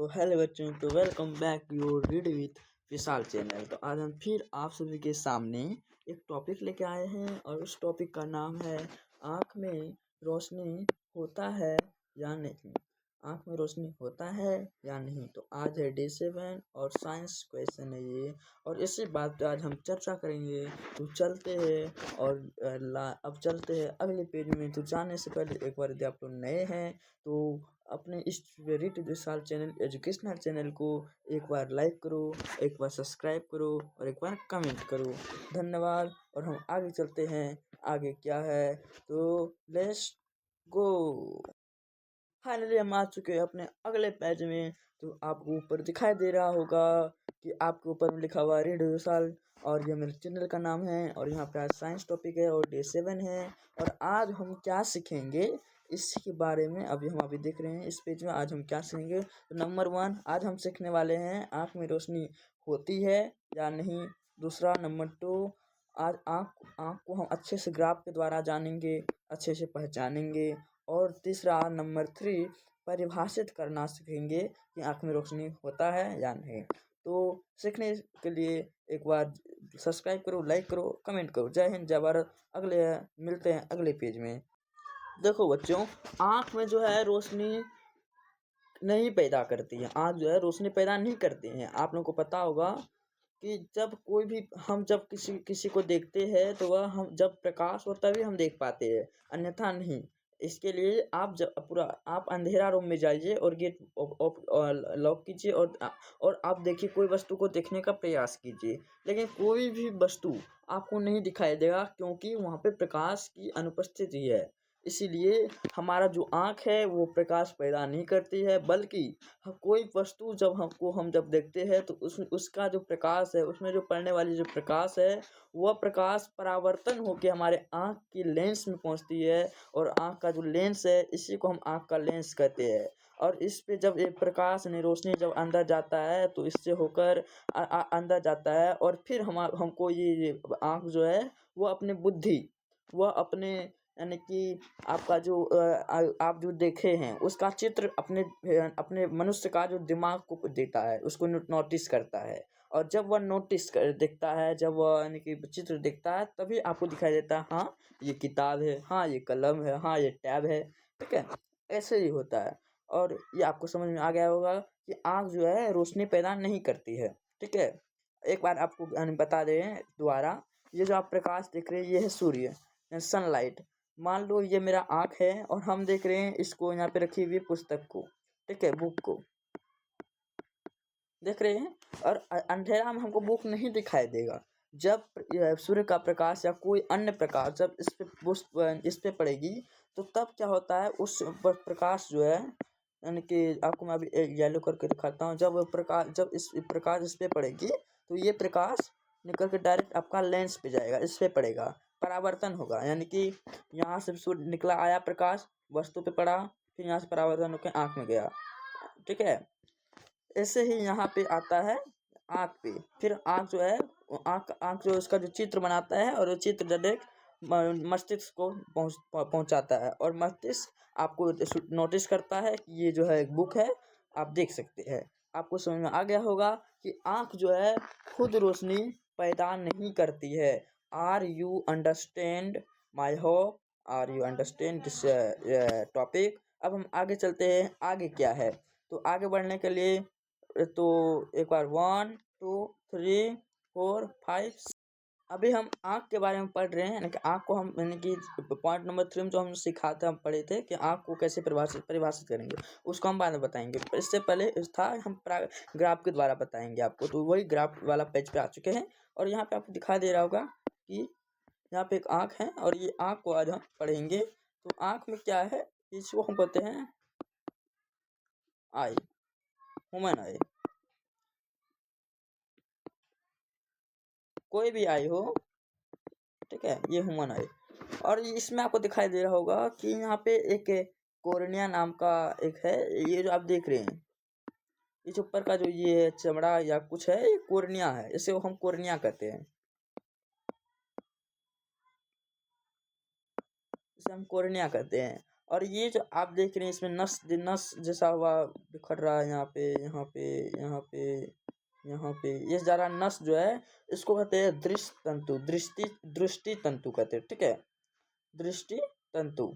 तो हेलो बच्चों, तो welcome back to your read with Vishal channel. तो आज हम फिर आप सभी के सामने एक टॉपिक लेके आए हैं और उस टॉपिक का नाम है आँख में रोशनी होता है या नहीं। आँख में रोशनी होता है या नहीं। तो आज है डे 7 और साइंस क्वेश्चन है ये, और इसी बात पे आज हम चर्चा करेंगे। तो चलते हैं और अब चलते हैं अगले पेज में। तो जाने से पहले एक बार यदि आप लोग नए हैं तो अपने इस रीड विशाल चैनल एजुकेशनल चैनल को एक बार लाइक करो, एक बार सब्सक्राइब करो और एक बार कमेंट करो। धन्यवाद। और हम आगे चलते हैं। आगे क्या है, तो लेट्स गो। फाइनली हम आ चुके हैं अपने अगले पेज में। तो आपको ऊपर दिखाई दे रहा होगा कि आपके ऊपर लिखा हुआ रीड विशाल, और ये मेरे चैनल का नाम है। और यहाँ पे आज साइंस टॉपिक है और डे 7 है। और आज हम क्या सीखेंगे इसी के बारे में अभी हम देख रहे हैं इस पेज में। आज हम क्या सीखेंगे, तो नंबर 1 आज हम सीखने वाले हैं आँख में रोशनी होती है या नहीं। दूसरा नंबर 2, आज आँख को हम अच्छे से ग्राफ के द्वारा जानेंगे, अच्छे से पहचानेंगे। और तीसरा नंबर 3 परिभाषित करना सीखेंगे कि आँख में रोशनी होता है या नहीं। तो सीखने के लिए एक बार सब्सक्राइब करो, लाइक करो, कमेंट करो। जय हिंद, जय भारत। अगले मिलते हैं अगले पेज में। देखो बच्चों, आँख में जो है रोशनी नहीं पैदा करती है। आँख जो है रोशनी पैदा नहीं करती है। आप लोगों को पता होगा कि जब कोई भी हम जब किसी को देखते हैं तो वह हम जब प्रकाश हो तभी हम देख पाते हैं, अन्यथा नहीं। इसके लिए आप जब पूरा आप अंधेरा रूम में जाइए और गेट लॉक कीजिए और आप देखिए, कोई वस्तु को देखने का प्रयास कीजिए, लेकिन कोई भी वस्तु आपको नहीं दिखाई देगा क्योंकि वहाँ पे प्रकाश की अनुपस्थिति है। इसीलिए हमारा जो आँख है वो प्रकाश पैदा नहीं करती है, बल्कि कोई वस्तु हम जब देखते हैं तो उसका जो प्रकाश है, उसमें जो पड़ने वाली जो प्रकाश है, वह प्रकाश परावर्तन होकर हमारे आँख की लेंस में पहुंचती है। और आँख का जो लेंस है, इसी को हम आँख का लेंस कहते हैं। और इस पे जब ये प्रकाश यानी रोशनी जब अंदर जाता है तो इससे होकर अंदर जाता है, और फिर हमको ये आँख जो है वो अपनी बुद्धि, वह अपने यानी कि आपका जो आप जो देखे हैं उसका चित्र अपने मनुष्य का जो दिमाग को देता है, उसको नोटिस करता है। और जब वह देखता है, जब वह यानी कि चित्र देखता है, तभी आपको दिखाई देता है हाँ ये किताब है, हाँ ये कलम है, हाँ ये टैब है। ठीक है, ऐसे ही होता है। और ये आपको समझ में आ गया होगा कि आँख जो है रोशनी पैदा नहीं करती है। ठीक है, एक बार आपको बता दें दोबारा। ये जो आप प्रकाश देख रहे हैं, ये है सूर्य, सनलाइट। मान लो ये मेरा आँख है और हम देख रहे हैं इसको, यहाँ पे रखी हुई पुस्तक को, ठीक है, बुक को देख रहे हैं। और अंधेरा में हमको बुक नहीं दिखाई देगा। जब सूर्य का प्रकाश या कोई अन्य प्रकाश जब इस पे पड़ेगी, तो तब क्या होता है, उस प्रकाश जो है, यानी कि आपको मैं अभी येलो करके दिखाता हूँ। जब इस पे पड़ेगी तो ये प्रकाश निकल के डायरेक्ट आपका लेंस पे जाएगा, इस पे पड़ेगा, परावर्तन होगा। यानी कि यहाँ से सूर्य निकला, आया प्रकाश, वस्तु पे पड़ा, फिर यहाँ से परावर्तन होकर आँख में गया। ठीक है, ऐसे ही यहाँ पे आता है आँख पे। फिर आँख जो है, आँख जो उसका जो चित्र बनाता है, और वो चित्र डायरेक्ट मस्तिष्क को पहुँचाता है, और मस्तिष्क आपको नोटिस करता है कि ये जो है एक बुक है, आप देख सकते हैं। आपको समझ में आ गया होगा कि आँख जो है खुद रोशनी पैदा नहीं करती है। Are you understand my hope, are you understand this topic. अब हम आगे चलते हैं, आगे क्या है। तो आगे बढ़ने के लिए तो एक बार 1 2 3 4 5। अभी हम आँख के बारे में पढ़ रहे हैं, यानी कि आँख को हम, यानी कि पॉइंट नंबर 3 में जो हम सिखाते हम पढ़े थे कि आँख को कैसे परिभाषित करेंगे, उसको हम बाद में बताएंगे। इससे पहले था हम ग्राफ के द्वारा बताएंगे आपको। तो वही ग्राफ वाला पेज पे आ चुके हैं, और यहाँ पे आपको दिखाई दे रहा होगा कि यहाँ पे एक आँख है, और ये आँख को आज हम पढ़ेंगे। तो आँख में क्या है, इसको हम कहते हैं आई, ह्यूमन आई। कोई भी आई हो, ठीक है, ये ह्यूमन आई। और इसमें आपको दिखाई दे रहा होगा कि यहाँ पे एक कोर्निया नाम का एक है। ये जो आप देख रहे हैं, इस ऊपर का जो ये चमड़ा या कुछ है, ये कोर्निया है, इसे हम कोर्निया कहते हैं, इसे हम कोर्निया कहते हैं। और ये जो आप देख रहे हैं इसमें नस नस जैसा हुआ बिखर रहा है, यहाँ पे यहाँ पे यहाँ पे यहाँ पे, ये जरा नस जो है इसको कहते हैं दृष्टि तंतु, दृष्टि तंतु कहते हैं, ठीक है, दृष्टि तंतु।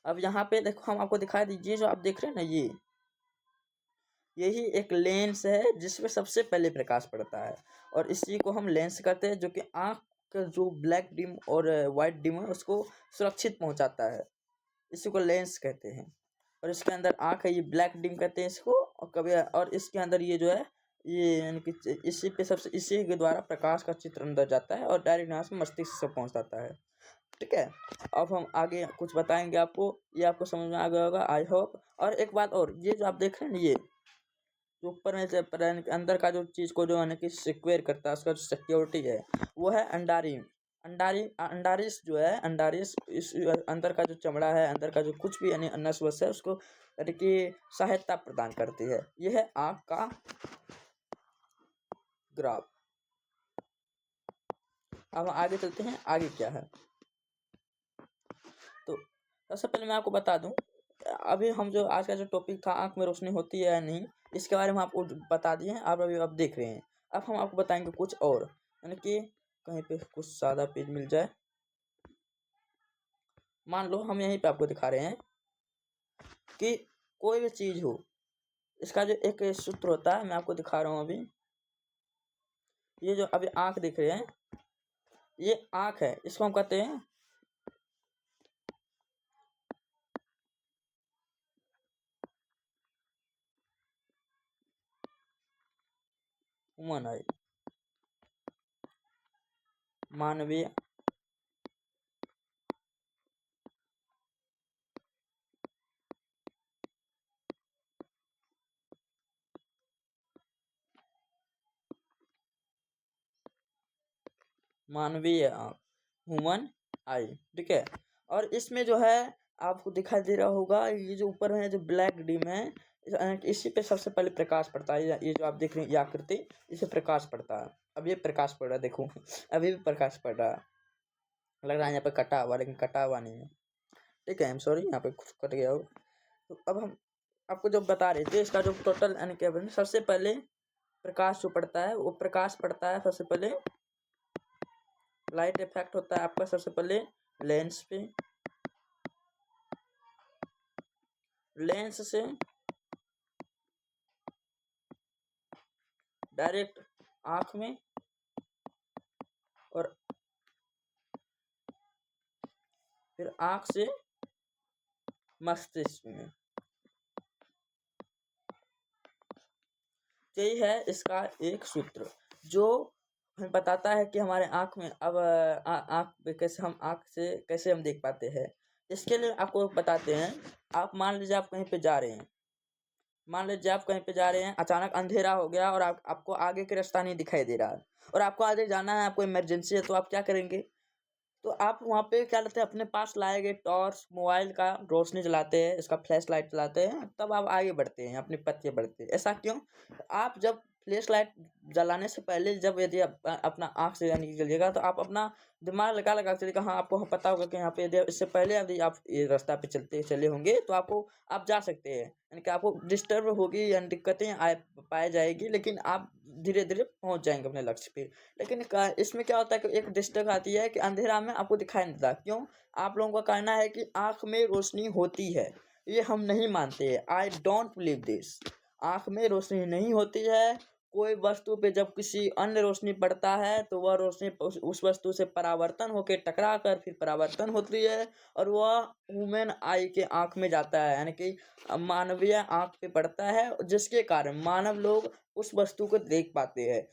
अब यहाँ पे देखो हम आपको दिखा दीजिए, जो आप देख रहे हैं ना यही एक लेंस है जिसमें सबसे पहले प्रकाश पड़ता है, और इसी को हम लेंस कहते हैं, जो कि आँख का जो ब्लैक डिम और वाइट डिम है उसको सुरक्षित पहुंचाता है, इसी को लेंस कहते हैं। और इसके अंदर आँख है, ये ब्लैक डिम कहते हैं इसको, और कभी और इसके अंदर ये जो है ये यानी कि इसी के द्वारा प्रकाश का चित्र अंदर जाता है और डायरेक्ट यहाँ से मस्तिष्क से पहुँच जाता है, ठीक है। अब हम आगे कुछ बताएंगे आपको, ये आपको समझ में आ गया होगा आई होप। और एक बात और, ये जो आप देख रहे हैं ये जो ऊपर में से अंदर का जो चीज़ को जो है कि सिक्योर करता है, उसका जो सिक्योरिटी है वो है अंडारिम। अंडारिस जो है, अंडारिस इस अंदर का जो चमड़ा है, अंदर का जो कुछ भी यानी नस वस है उसको यानी कि सहायता प्रदान करती है। यह है आँख का ग्राफ। अब आगे चलते हैं, आगे क्या है। तो सबसे पहले मैं आपको बता दूं, अभी हम जो आज का जो टॉपिक था आँख में रोशनी होती है या नहीं, इसके बारे में आपको बता दिए हैं, आप अभी आप देख रहे हैं। अब हम आपको बताएंगे कुछ और, यानी कि कहीं पे कुछ सादा पेज मिल जाए। मान लो हम यहीं पे आपको दिखा रहे हैं कि कोई भी चीज़ हो, इसका जो एक सूत्र होता है मैं आपको दिखा रहा हूँ अभी। ये जो अभी आँख दिख रहे हैं, ये आँख है, इसको हम कहते हैं ह्यूमन आई, मानवीय मानवीय आँख, ह्यूमन आई, ठीक है। और इसमें जो है आपको दिखाई दे रहा होगा, ये जो ऊपर है जो ब्लैक डिम है, इसी पे सबसे पहले प्रकाश पड़ता है। ये जो आप देख रहे हैं ये आकृति, इसे प्रकाश पड़ता है। अब ये प्रकाश पड़ रहा है, देखो अभी भी प्रकाश पड़ रहा है, लग रहा है यहाँ पे कटा हुआ, लेकिन कटा हुआ नहीं है, ठीक है। आई एम सॉरी, यहाँ पे कुछ कट गया होगा। तो अब हम आपको जो बता रहे थे, इसका जो टोटल यानी क्या बोले, सबसे पहले प्रकाश जो पड़ता है वो प्रकाश पड़ता है सबसे पहले, लाइट इफेक्ट होता है आपका सबसे पहले लेंस पे, लेंस से डायरेक्ट आँख में, और फिर आँख से मस्तिष्क में। यही है इसका एक सूत्र, जो हमें बताता है कि हमारे आँख में अब आँख पे कैसे हम आँख से कैसे हम देख पाते हैं। इसके लिए आपको बताते हैं, आप मान लीजिए आप कहीं पे जा रहे हैं, मान लीजिए आप कहीं पे जा रहे हैं, अचानक अंधेरा हो गया और आपको आगे का रास्ता नहीं दिखाई दे रहा है, और आपको आगे जाना है, आपको इमरजेंसी है, तो आप क्या करेंगे? तो आप वहाँ पे क्या करते हैं, अपने पास लाए गए टॉर्च मोबाइल का रोशनी जलाते हैं, इसका फ्लैश लाइट चलाते हैं, तब आप आगे बढ़ते हैं, अपने पथ पे बढ़ते हैं। ऐसा क्यों? आप जब फ्लैश लाइट जलाने से पहले जब यदि आप अपना आँख से यानी चलिएगा, तो आप अपना दिमाग लगा लगा के चलिएगा। हाँ, आपको पता होगा कि यहाँ पे यदि इससे पहले यदि आप ये रास्ता पे चले होंगे तो आप जा सकते हैं, यानी कि आपको डिस्टर्ब होगी यानी दिक्कतें आए पाई जाएगी, लेकिन आप धीरे धीरे पहुँच जाएंगे अपने लक्ष्य पे। लेकिन इसमें क्या होता है कि एक दिक्कत आती है कि अंधेरा में आपको दिखाई नहीं देता। क्यों? आप लोगों का कहना है कि आँख में रोशनी होती है, ये हम नहीं मानते। I don't believe this. आँख में रोशनी नहीं होती है। कोई वस्तु पे जब किसी अन्य रोशनी पड़ता है तो वह रोशनी उस वस्तु से परावर्तन होकर टकरा कर फिर परावर्तन होती है, और वह ह्यूमन आई के आँख में जाता है, यानी कि मानवीय आँख पे पड़ता है, जिसके कारण मानव लोग उस वस्तु को देख पाते हैं।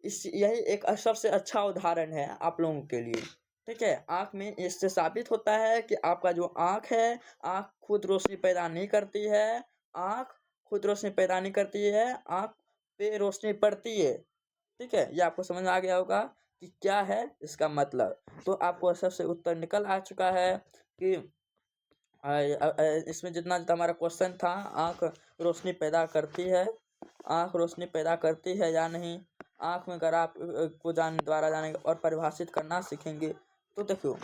यही एक सबसे अच्छा उदाहरण है आप लोगों के लिए, ठीक है। आँख में इससे साबित होता है कि आपका जो आँख है, आँख खुद रोशनी पैदा नहीं करती है, आँख खुद रोशनी पैदा नहीं करती है, आँख पे रोशनी पड़ती है, ठीक है। ये आपको समझ में आ गया होगा कि क्या है इसका मतलब। तो आपको सबसे उत्तर निकल आ चुका है कि इसमें जितना जितना हमारा क्वेश्चन था, आँख रोशनी पैदा करती है, आँख रोशनी पैदा करती है या नहीं। आँख में अगर आप को द्वारा जानेंगे और परिभाषित करना सीखेंगे तो देखो,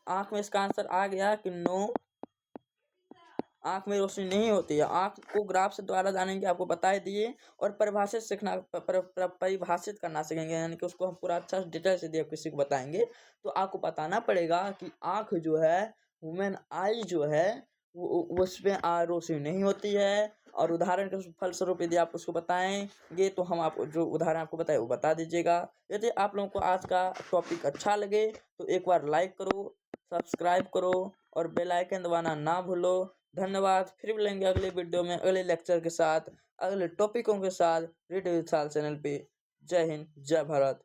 आँख में इसका आंसर आ गया कि नो, आँख में रोशनी नहीं होती है। आँख को ग्राफ से द्वारा जानेंगे, आपको बता ही दिए। और परिभाषित सीखना, परिभाषित करना सीखेंगे, यानी कि उसको हम पूरा अच्छा डिटेल से दिए किसी को बताएंगे। तो आपको बताना पड़ेगा कि आँख जो है, ह्यूमन आई जो है, वो उसमें रोशनी नहीं होती है। और उदाहरण के फलस्वरूप यदि आप उसको बताएंगे तो हम आपको जो उदाहरण आपको बताए वो बता दीजिएगा। यदि आप लोगों को आज का टॉपिक अच्छा लगे तो एक बार लाइक करो, सब्सक्राइब करो और बेल आइकन दबाना ना भूलो। धन्यवाद। फिर मिलेंगे अगले वीडियो में अगले लेक्चर के साथ, अगले टॉपिकों के साथ, रीड विशाल चैनल पे। जय हिंद, जय भारत।